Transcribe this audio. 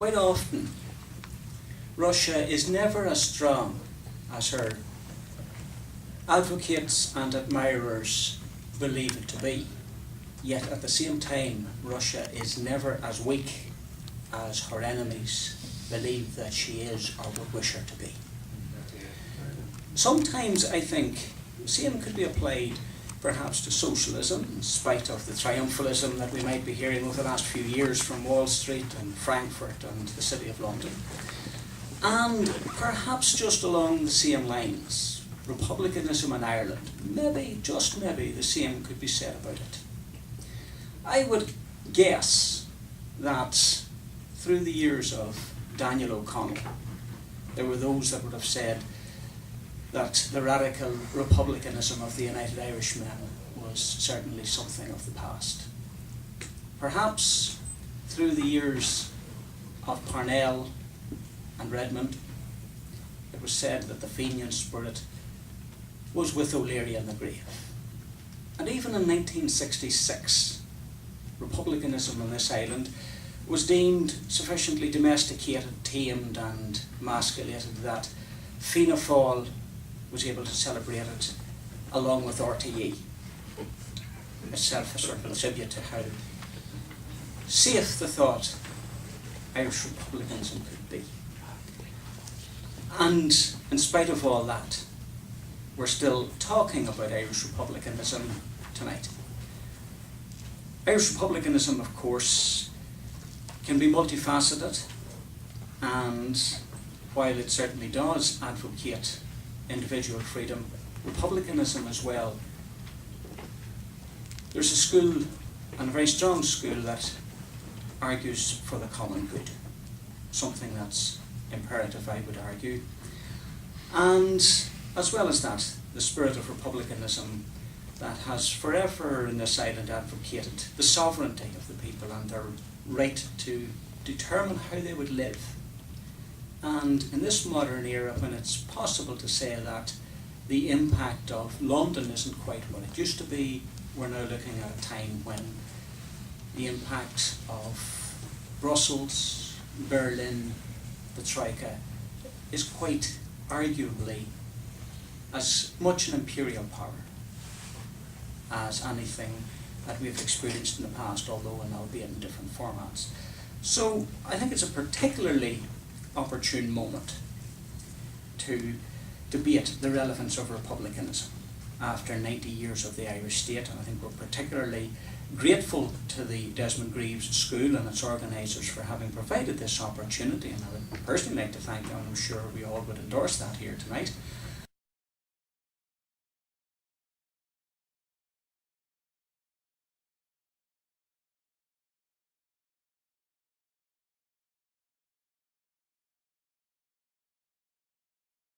Quite often, Russia is never as strong as her advocates and admirers believe it to be. Yet at the same time, Russia is never as weak as her enemies believe that she is or would wish her to be. Sometimes I think the same could be applied perhaps to socialism, in spite of the triumphalism that we might be hearing over the last few years from Wall Street and Frankfurt and the City of London. And perhaps just along the same lines, Republicanism in Ireland, maybe, just maybe, the same could be said about it. I would guess that through the years of Daniel O'Connell, there were those that would have said that the radical republicanism of the United Irishmen was certainly something of the past. Perhaps through the years of Parnell and Redmond, it was said that the Fenian spirit was with O'Leary and the Grave. And even in 1966, republicanism on this island was deemed sufficiently domesticated, tamed and emasculated that Fianna Fáil was able to celebrate it along with RTE. Itself a sort of tribute to how safe the thought Irish republicanism could be. And in spite of all that, we're still talking about Irish republicanism tonight. Irish republicanism, of course, can be multifaceted, and while it certainly does advocate individual freedom, republicanism as well, there's a school, and a very strong school, that argues for the common good, something that's imperative, I would argue. And as well as that, the spirit of republicanism that has forever in this island advocated the sovereignty of the people and their right to determine how they would live. And in this modern era, when it's possible to say that the impact of London isn't quite what it used to be, we're now looking at a time when the impact of Brussels, Berlin, the Troika is quite arguably as much an imperial power as anything that we've experienced in the past, although albeit in different formats. So I think it's a particularly opportune moment to debate the relevance of republicanism after 90 years of the Irish state, and I think we're particularly grateful to the Desmond Greaves School and its organisers for having provided this opportunity, and I would personally like to thank them, and I'm sure we all would endorse that here tonight,